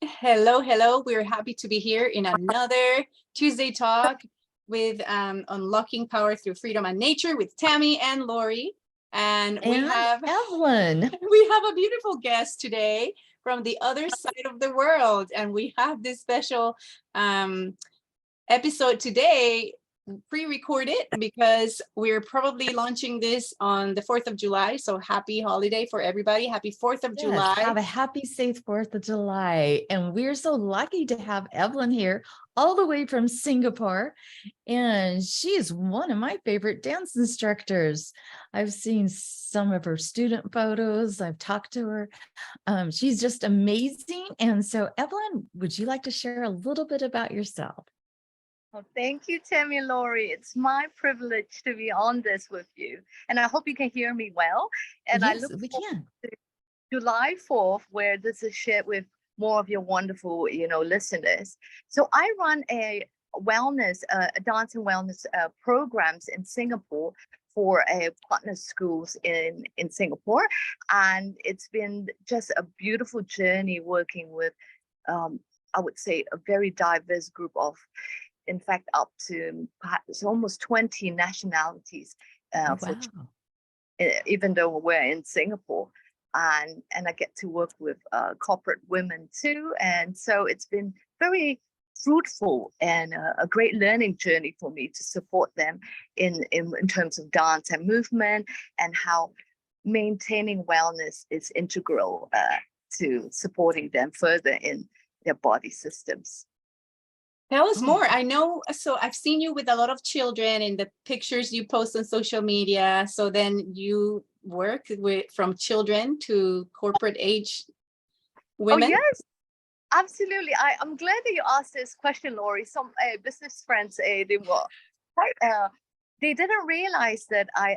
Hello, hello. We're happy to be here in another Tuesday talk with Unlocking Power Through Freedom and Nature with Tammy and Lori. And we And have Evelyn. we have a beautiful guest today from the other side of the world. And we have this special episode today pre-recorded because we're probably launching this on the 4th of July. So happy holiday for everybody. Happy 4th of Yes, July. have a happy, safe 4th of July. And we're so lucky to have Evelyn here all the way from Singapore. And she is one of my favorite dance instructors. I've seen some of her student photos. I've talked to her. She's just amazing. And so Evelyn, would you like to share a little bit about yourself? Well, thank you, Tammy and Lori. It's my privilege to be on this with you. And I hope you can hear me well. And I Yes, look we forward can. to July 4th, where this is shared with more of your wonderful, listeners. So I run a wellness, a dance and wellness programs in Singapore for partner schools in Singapore. And it's been just a beautiful journey working with, I would say, a very diverse group of, in fact, up to perhaps almost 20 nationalities for Wow. even though we're in Singapore. And I get to work with corporate women too. And so it's been very fruitful and a great learning journey for me to support them in terms of dance and movement and how maintaining wellness is integral to supporting them further in their body systems. Tell us Oh, more. I know, so I've seen you with a lot of children in the pictures you post on social media. So then you work with from children to corporate age Oh, women. yes, absolutely. I'm glad that you asked this question, Lori. Some business friends, they were quite, they didn't realize that I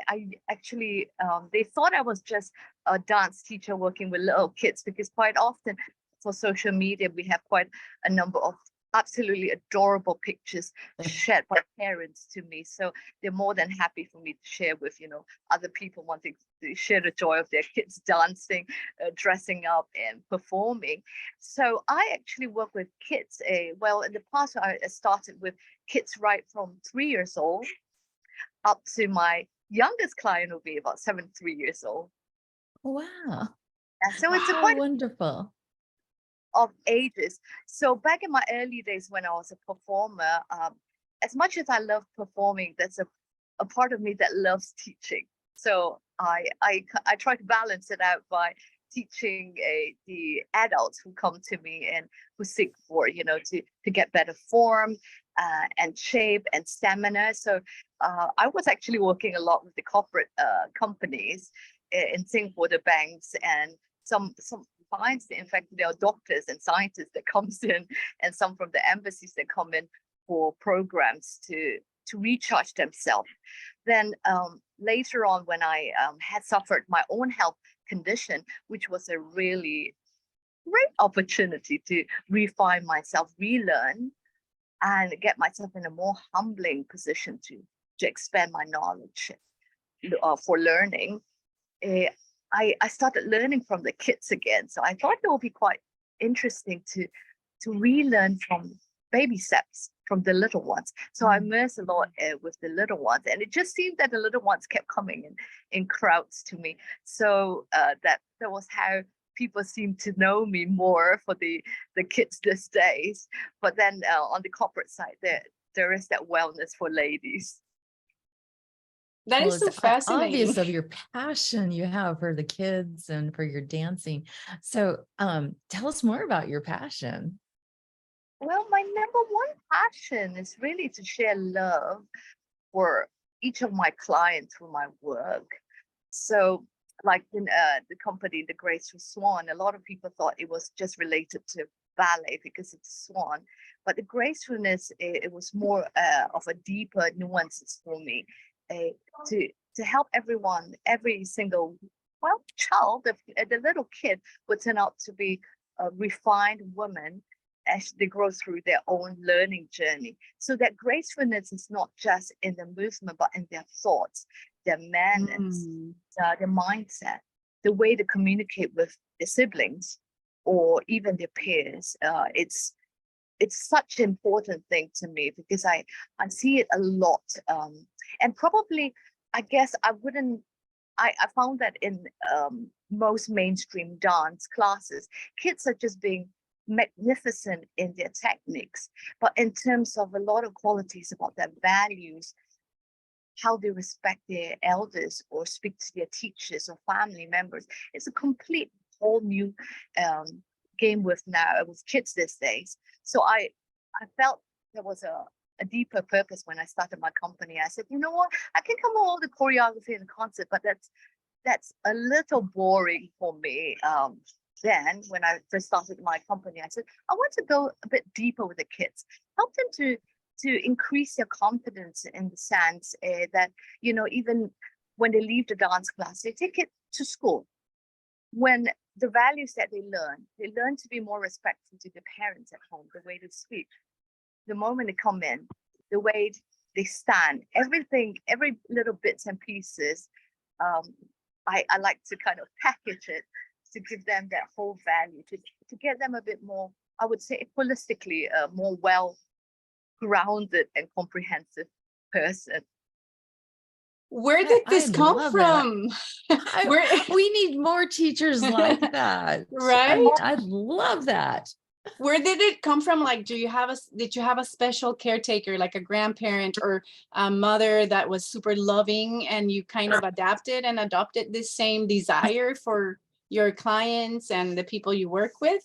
actually, they thought I was just a dance teacher working with little kids, because quite often for social media, we have quite a number of absolutely adorable pictures shared by parents to me. So they're more than happy for me to share with, other people wanting to share the joy of their kids dancing, dressing up and performing. So I actually work with kids. Well, in the past, I started with kids right from 3 years old up to my youngest client will be about 73 years old. wow. And so it's a How quite wonderful. of ages. So back in my early days when I was a performer, as much as I love performing, there's a part of me that loves teaching. So I try to balance it out by teaching the adults who come to me and who seek for, to get better form and shape and stamina. So I was actually working a lot with the corporate companies in Singapore, the banks, and some clients. In fact, there are doctors and scientists that comes in, and some from the embassies that come in for programs to recharge themselves. Then later on, when I had suffered my own health condition, which was a really great opportunity to refine myself, relearn, and get myself in a more humbling position to expand my knowledge for learning. Uh, I started learning from the kids again. So I thought it would be quite interesting to relearn from baby steps from the little ones. So I immersed a lot with the little ones, and it just seemed that the little ones kept coming in crowds to me. So that was how people seem to know me more for the kids these days. But then on the corporate side, there is that wellness for ladies. That Well, is so it's obvious fascinating. of your passion you have for the kids and for your dancing. So tell us more about your passion. Well, my number one passion is really to share love for each of my clients through my work. So, like in the company, the Graceful Swan, a lot of people thought it was just related to ballet because it's a swan, but the gracefulness, it was more of a deeper nuances for me, uh, to help everyone, every single child, the little kid would turn out to be a refined woman as they grow through their own learning journey. So that gracefulness is not just in the movement, but in their thoughts, their manners, their mindset, the way to communicate with their siblings, or even their peers. It's such an important thing to me because I see it a lot. And probably, I guess I found that in most mainstream dance classes, kids are just being magnificent in their techniques, but in terms of a lot of qualities about their values, how they respect their elders or speak to their teachers or family members, it's a complete whole new game with kids these days. So I felt there was a deeper purpose when I started my company. I said, you know what, I can come all the choreography and concert, but that's a little boring for me. Then when I first started my company, I said, I want to go a bit deeper with the kids, help them to increase their confidence in the sense that, you know, even when they leave the dance class, they take it to school. When the values that they learn to be more respectful to their parents at home, the way they speak, the moment they come in, the way they stand, everything, every little bits and pieces. I like to kind of package it to give them that whole value, to get them a bit more, I would say, holistically, more well-grounded and comprehensive person. Where did this come love that. from? Where, We need more teachers like that. right? I love that. Where did it come from? Like, did you have a special caretaker, like a grandparent or a mother that was super loving, and you kind of adapted and adopted this same desire for your clients and the people you work with?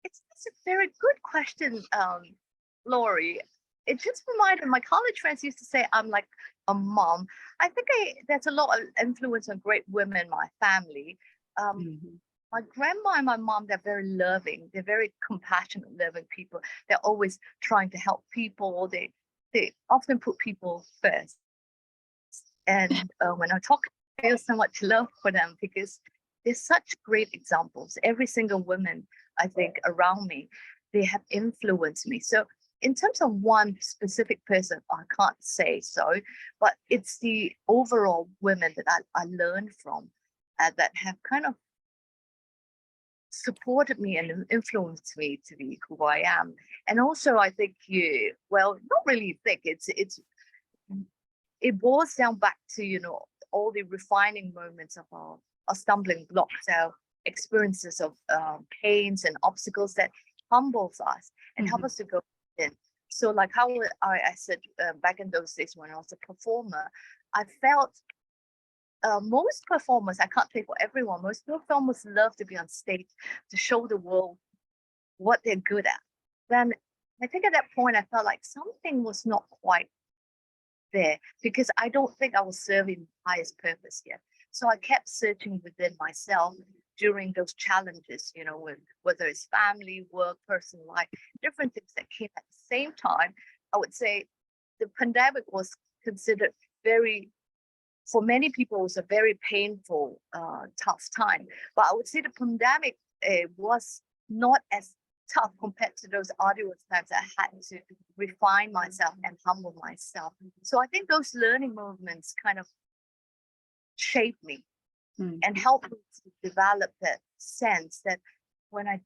It's a very good question, Lori. It just reminded my college friends used to say I'm like a mom. I think there's a lot of influence on great women in my family. My grandma and my mom, they're very loving. They're very compassionate, loving people. They're always trying to help people. They often put people first. And when I talk, I feel so much love for them because they're such great examples. Every single woman, I think, around me, they have influenced me. So in terms of one specific person, I can't say so, but it's the overall women that I learned from that have kind of supported me and influenced me to be who I am. And also, I think not really think it boils down back to, you know, all the refining moments of our stumbling blocks, our experiences of pains and obstacles that humbles us and help us to go in. So like how I said back in those days when I was a performer, I felt most performers, I can't say for everyone, most performers love to be on stage to show the world what they're good at. Then I think at that point I felt like something was not quite there because I don't think I was serving the highest purpose yet. So I kept searching within myself during those challenges, you know, whether it's family, work, personal life, different things that came at the same time. I would say the pandemic was considered for many people, it was a very painful, tough time. But I would say the pandemic was not as tough compared to those arduous times I had to refine myself and humble myself. So I think those learning moments kind of shaped me and helped me to develop that sense that when I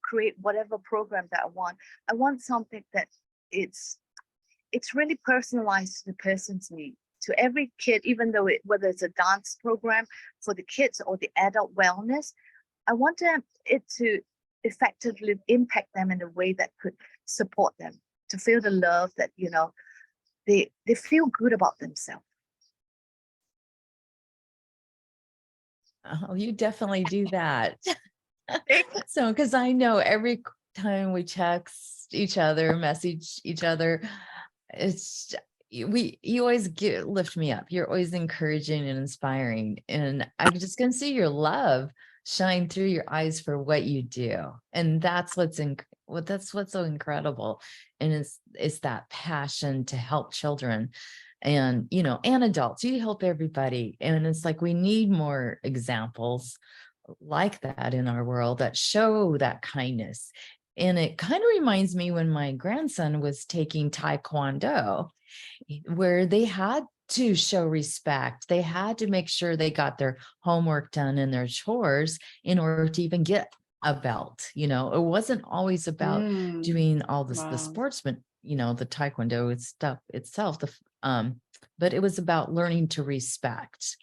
create whatever program that I want something that it's really personalized to the person's need. To every kid, even though whether it's a dance program for the kids or the adult wellness, I want it to effectively impact them in a way that could support them, to feel the love that, you know, they feel good about themselves. Oh, you definitely do that. So, because I know every time we text each other, message each other, you always lift me up. You're always encouraging and inspiring, and I just can see your love shine through your eyes for what you do, and that's what's so incredible. And it's that passion to help children, and you know, and adults. You help everybody, and it's like we need more examples like that in our world that show that kindness. And it kind of reminds me when my grandson was taking Taekwondo, where they had to show respect. They had to make sure they got their homework done and their chores in order to even get about, it wasn't always about doing all this, the Wow. sportsman, the Taekwondo stuff itself, but it was about learning to respect.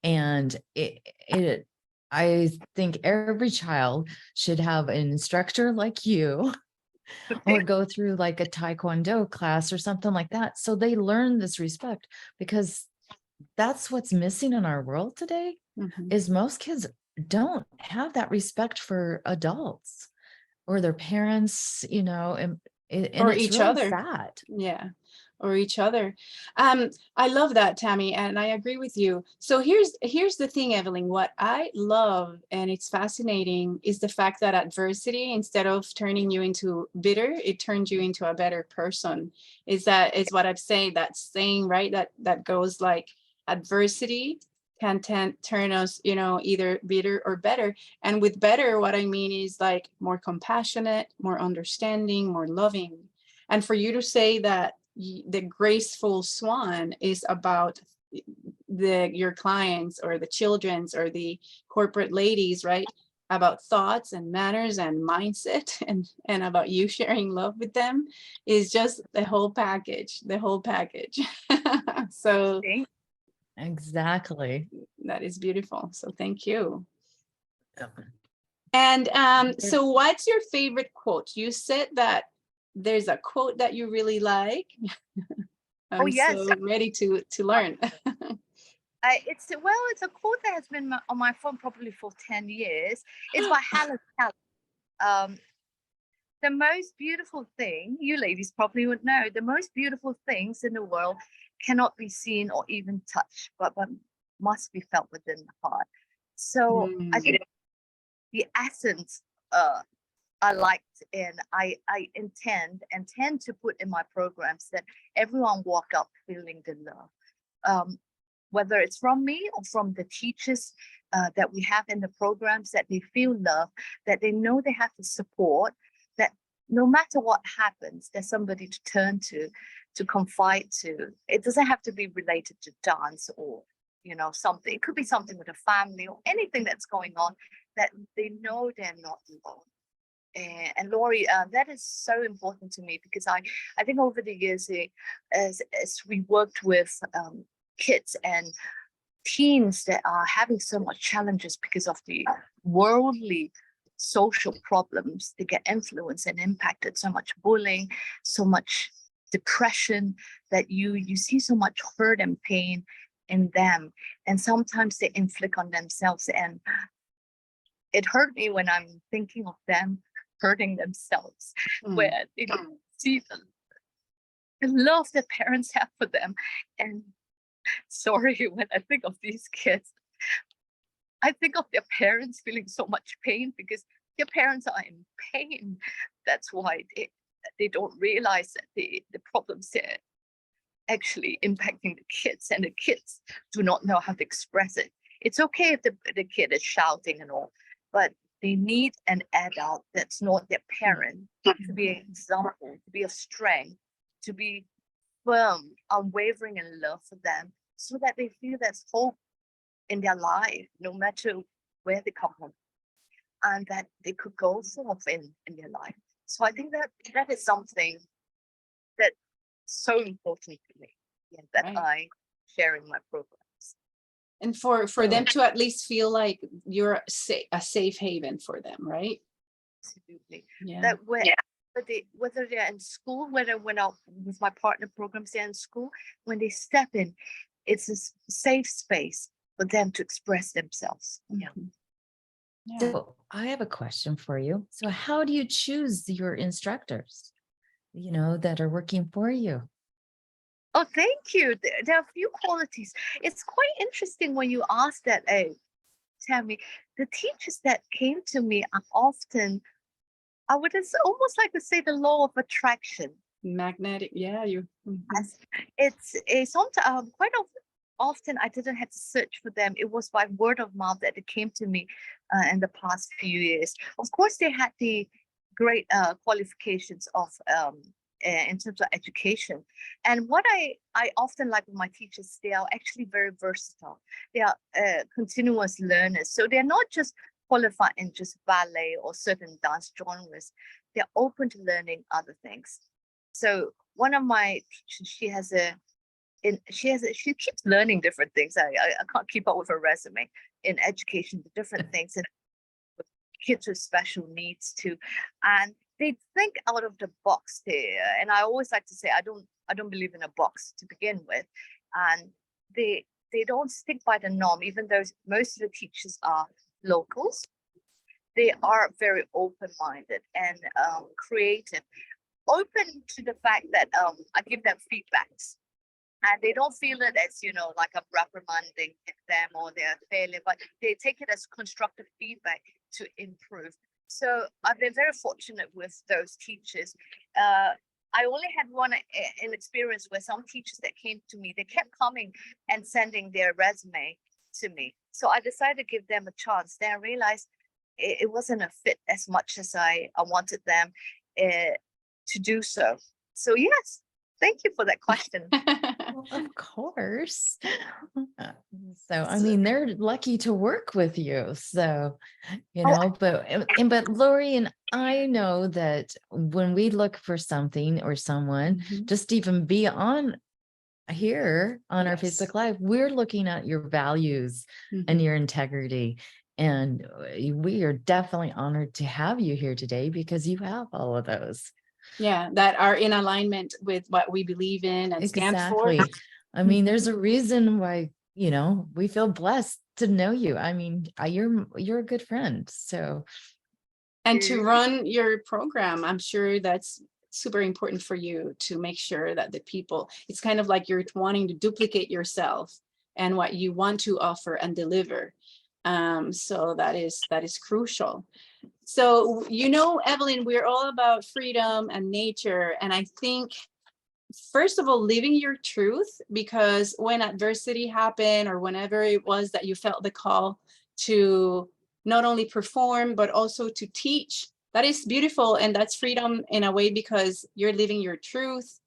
And I think every child should have an instructor like you or go through like a Taekwondo class or something like that. So they learn this respect, because that's what's missing in our world today Mhm. is most kids don't have that respect for adults or their parents, and Or it's each really other. sad. Yeah, or each other. I love that, Tammy, and I agree with you. So here's the thing, Evelyn. What I love, and it's fascinating, is the fact that adversity, instead of turning you into bitter, it turns you into a better person. Is what I'm saying, that saying, right? That goes like, adversity can turn us, either bitter or better. And with better, what I mean is like more compassionate, more understanding, more loving. And for you to say that the Graceful Swan is about your clients or the children's or the corporate ladies, right? About thoughts and manners and mindset, and about you sharing love with them, is just the whole package, So Exactly. that is beautiful. So thank you. Yep. And so what's your favorite quote? You said that there's a quote that you really like. Oh I'm yes, so ready to learn. it's a quote that has been on my phone probably for 10 years. It's by Helen Keller. Um, the most beautiful thing, you ladies probably would know, the most beautiful things in the world cannot be seen or even touched, but must be felt within the heart. So I think the essence I liked, and I intend to put in my programs that everyone walk up feeling the love. Whether it's from me or from the teachers that we have in the programs, that they feel love, that they know they have the support, that no matter what happens, there's somebody to turn to confide to. It doesn't have to be related to dance or something. It could be something with a family or anything that's going on, that they know they're not alone. And Laurie, that is so important to me, because I think over the years, as we worked with kids and teens that are having so much challenges because of the worldly social problems, they get influenced and impacted, so much bullying, so much depression, that you see so much hurt and pain in them, and sometimes they inflict on themselves. And it hurt me when I'm thinking of them hurting themselves, where they don't see the love that parents have for them. And sorry, when I think of these kids, I think of their parents feeling so much pain, because their parents are in pain. That's why they don't realize that the problems are actually impacting the kids, and the kids do not know how to express it. It's okay if the kid is shouting and all, but they need an adult that's not their parent to be an example, to be a strength, to be firm, unwavering in love for them, so that they feel there's hope in their life, no matter where they come from, and that they could go forth in their life. So I think that is something that's so important to me, that Right. I share in my programs. And for them to at least feel like you're a safe haven for them, right? Absolutely. Yeah. That whether they're in school, whether when out with my partner programs, they're in school, when they step in, it's a safe space for them to express themselves. Yeah. Yeah. So I have a question for you. So how do you choose your instructors, that are working for you? Oh, thank you. There are a few qualities. It's quite interesting when you ask that, Tammy. The teachers that came to me are often, I would almost like to say, the law of attraction. Magnetic. Yeah. It's sometimes quite often I didn't have to search for them. It was by word of mouth that it came to me in the past few years. Of course, they had the great qualifications of in terms of education. And what I often like with my teachers, they are actually very versatile. They are continuous learners. So they're not just qualify in just ballet or certain dance genres. They're open to learning other things. So one of my teachers, she keeps learning different things. I can't keep up with her resume in education, the different things, and kids with special needs too. And they think out of the box there. And I always like to say, I don't believe in a box to begin with. And they don't stick by the norm, even though most of the teachers are locals. They are very open-minded and creative, open to the fact that I give them feedbacks. And they don't feel it as, like I'm reprimanding them or they're failing, but they take it as constructive feedback to improve. So I've been very fortunate with those teachers. I only had one an experience where some teachers that came to me, they kept coming and sending their resume to me. So I decided to give them a chance. Then I realized it wasn't a fit as much as I wanted them to do so. So yes, thank you for that question. Well, of course. So, I mean, they're lucky to work with you. So, but Lori and I know that when we look for something or someone, just even be on here on our Facebook Live, we're looking at your values and your integrity. And we are definitely honored to have you here today because you have all of those. Yeah, that are in alignment with what we believe in and stand for. I mean, there's a reason why, we feel blessed to know you. I mean, you're a good friend. So, and to run your program, I'm sure that's super important for you to make sure that the people, it's kind of like you're wanting to duplicate yourself and what you want to offer and deliver. So that is crucial. So, Evelyn, we're all about freedom and nature. And I think, first of all, living your truth, because when adversity happened or whenever it was that you felt the call to not only perform, but also to teach, that is beautiful. And that's freedom in a way because you're living your truth.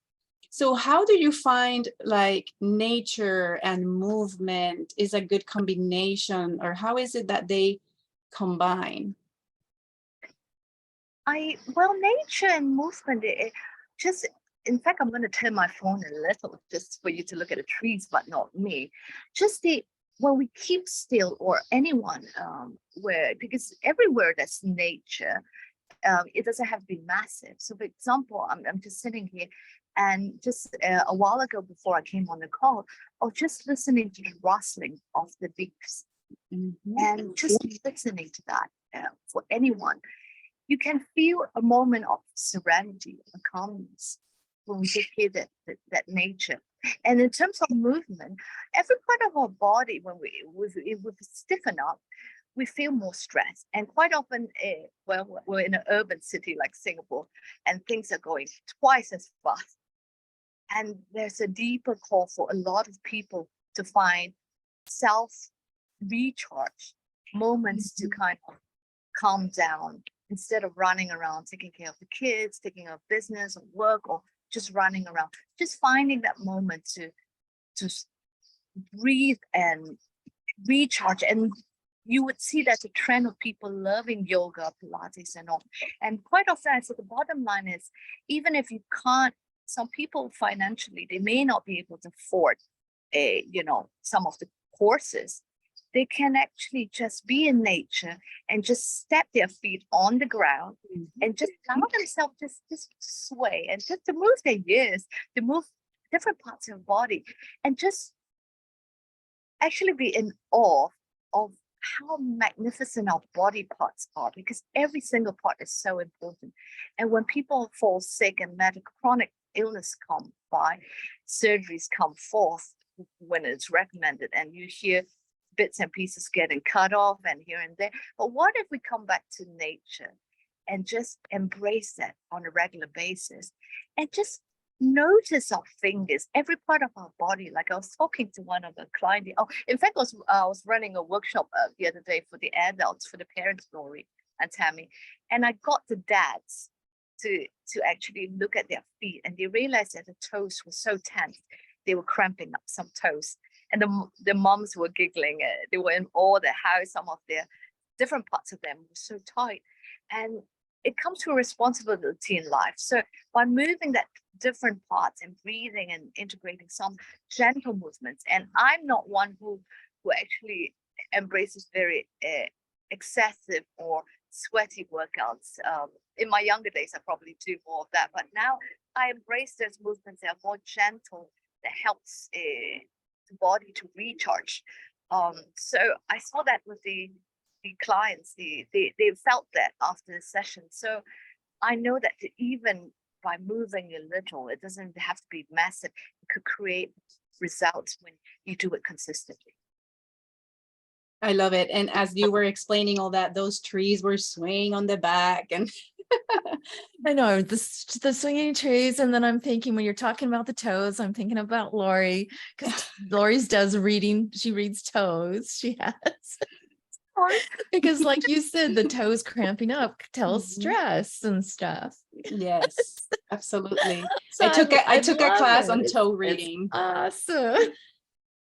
So how do you find like nature and movement is a good combination, or how is it that they combine? Nature and movement, in fact, I'm going to turn my phone a little just for you to look at the trees, but not me. Just when we keep still, or anyone, because everywhere there's nature, it doesn't have to be massive. So for example, I'm just sitting here, and just a while ago before I came on the call, I was just listening to the rustling of the leaves, and just listening to that for anyone. You can feel a moment of serenity and calmness when we just hear that nature. And in terms of movement, every part of our body, when we stiffen up, we feel more stress. And quite often, we're in an urban city like Singapore, and things are going twice as fast. And there's a deeper call for a lot of people to find self-recharge moments to kind of calm down instead of running around, taking care of the kids, taking care of business or work, or just running around. Just finding that moment to breathe and recharge. And you would see that's a trend of people loving yoga, Pilates, and all. And quite often, so the bottom line is, even if you can't, some people financially, they may not be able to afford some of the courses. They can actually just be in nature and just step their feet on the ground and just allow themselves just sway and just to move their ears, to move different parts of the body, and just actually be in awe of how magnificent our body parts are, because every single part is so important. And when people fall sick and medical chronic illness come by, surgeries come forth when it's recommended, and you hear bits and pieces getting cut off and here and there. But what if we come back to nature and just embrace that on a regular basis and just notice our fingers, every part of our body? Like I was talking to one of the clients. In fact, I was running a workshop the other day for the adults, for the parents, Lori and Tammy, and I got the dads to actually look at their feet, and they realized that the toes were so tense, they were cramping up some toes. And the moms were giggling. They were in awe at how some of their different parts of them were so tight. And it comes to a responsibility in life. So by moving that different parts and breathing and integrating some gentle movements, and I'm not one who actually embraces very excessive or sweaty workouts. In my younger days, I probably do more of that, but now I embrace those movements that are more gentle, that helps the body to recharge. So I saw that with the clients, they felt that after the session. So I know that even by moving a little, it doesn't have to be massive. It could create results when you do it consistently. I love it. And as you were explaining all that, those trees were swaying on the back, and I know the swinging trees. And then I'm thinking, when you're talking about the toes, I'm thinking about Lori, because Lori's does reading. She reads toes. She has. Because like you said, the toes cramping up tells stress and stuff. yes, absolutely. So I took a love class it. on toe It's reading. awesome.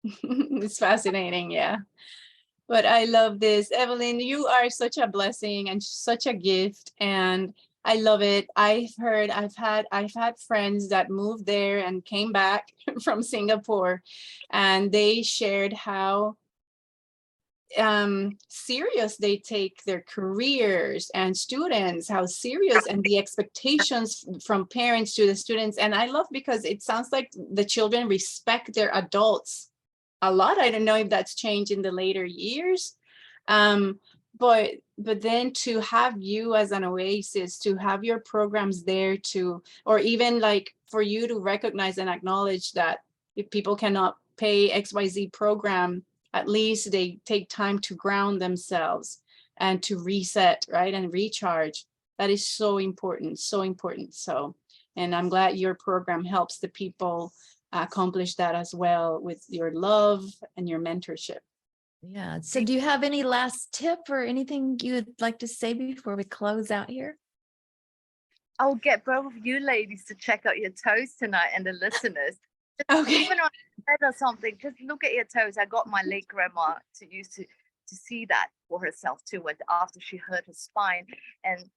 It's fascinating, yeah. But I love this. Evelyn, you are such a blessing and such a gift, and I love it. I've had friends that moved there and came back from Singapore, and they shared how serious they take their careers, and students, how serious, and the expectations from parents to the students. And I love, because it sounds like the children respect their adults a lot. I don't know if that's changed in the later years. But then to have you as an oasis, to have your programs there, to, or even like for you to recognize and acknowledge that if people cannot pay XYZ program, at least they take time to ground themselves and to reset, right, and recharge. That is so important, so important. So, and I'm glad your program helps the people accomplish that as well, with your love and your mentorship. Yeah. So do you have any last tip or anything you would like to say before we close out here? I'll get both of you ladies to check out your toes tonight, and the listeners. Okay. Even on bed or something, just look at your toes. I got my late grandma to see that for herself too. When after she hurt her spine, and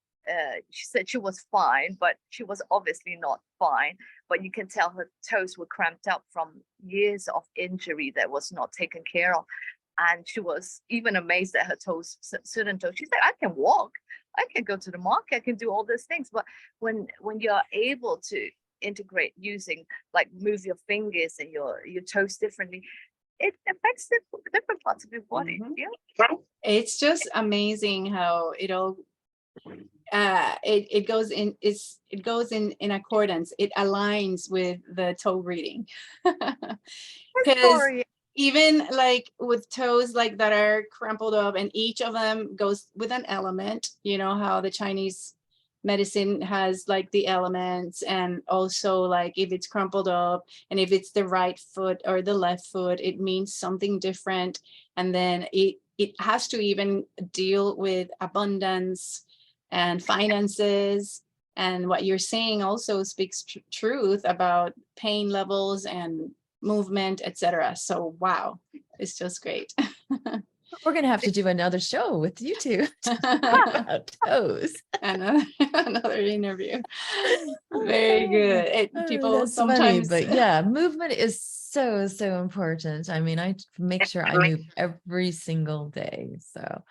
she said she was fine, but she was obviously not fine. But you can tell her toes were cramped up from years of injury that was not taken care of. And she was even amazed at her toes, certain toes. She's like, I can walk, I can go to the market, I can do all these things. But when you're able to integrate using, like, move your fingers and your toes differently, it affects different parts of your body. Yeah. It's just amazing how it all it goes in, it goes in accordance, it aligns with the toe reading. Because even like with toes like that are crumpled up, and each of them goes with an element, you know how the Chinese medicine has like the elements, and also like if it's crumpled up and if it's the right foot or the left foot, it means something different. And then it has to even deal with abundance and finances. And what you're saying also speaks truth about pain levels and movement, etc. So wow, it's just great. We're going to have to do another show with you two about toes. Another interview. Very good. People That's sometimes funny, but yeah, movement is so important. I mean, I make sure I move every single day. So,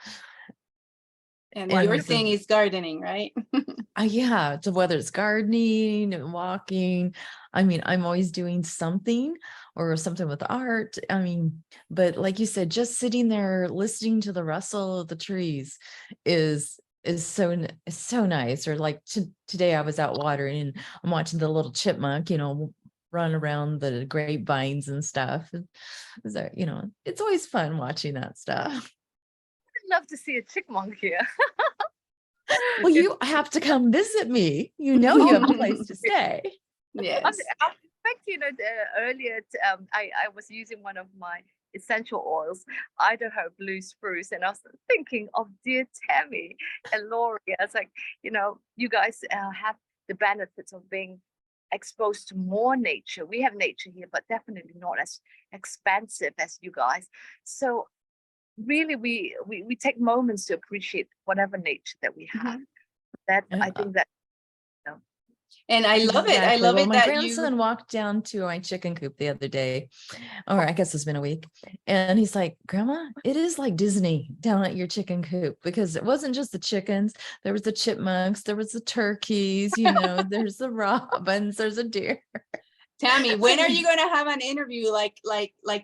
and your thing is gardening, right? Yeah, so whether it's gardening and walking, I mean, I'm always doing something or something with art. I mean, but like you said, just sitting there listening to the rustle of the trees is so nice. Or like today I was out watering and I'm watching the little chipmunk, run around the grapevines and stuff. So, it's always fun watching that stuff. I'd love to see a chipmunk here. Well, you have to come visit me. You have a place to stay. Yes. In fact, earlier I was using one of my essential oils, Idaho Blue Spruce, and I was thinking of dear Tammy and Lori. I was like, you guys have the benefits of being exposed to more nature. We have nature here, but definitely not as expansive as you guys. So really we take moments to appreciate whatever nature that we have. That I think that, you know, And I love it. I Exactly. love Well, it my that grandson walked down to my chicken coop the other day, or I guess it's been a week, and he's like, "Grandma, it is like Disney down at your chicken coop because it wasn't just the chickens. There was the chipmunks, there was the turkeys, there's the robins, there's a deer." Tammy, when are you going to have an interview like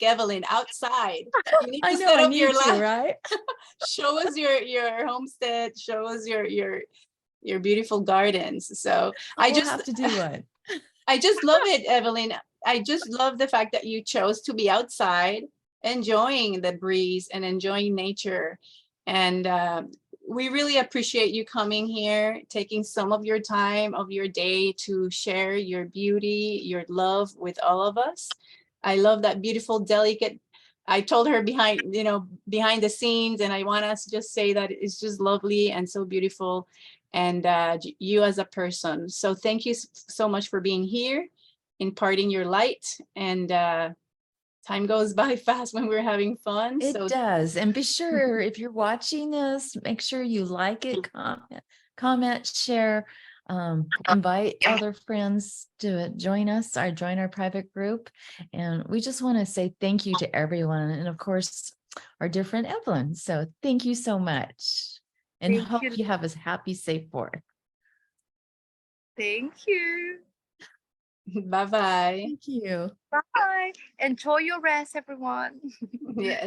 Evelyn outside? You need I to know set I up need your to, life. right? Show us your homestead. Show us your beautiful gardens. So We'll have to do one. I just love it, Evelyn. I just love the fact that you chose to be outside, enjoying the breeze and enjoying nature. And we really appreciate you coming here, taking some of your time of your day to share your beauty, your love with all of us. I love that beautiful, delicate. I told her behind the scenes, and I want us to just say that it's just lovely and so beautiful, and you as a person. So thank you so much for being here, imparting your light. And time goes by fast when we're having fun. It So does. And be sure, if you're watching this, make sure you like it, comment, share, invite other friends to join our private group. And we just want to say thank you to everyone. And of course, our dear friend Evelyn. So thank you so much. And Thank hope you. you have a happy, safe 4th. Thank you. bye-bye. Thank you. Bye. Enjoy your rest, everyone. Yes.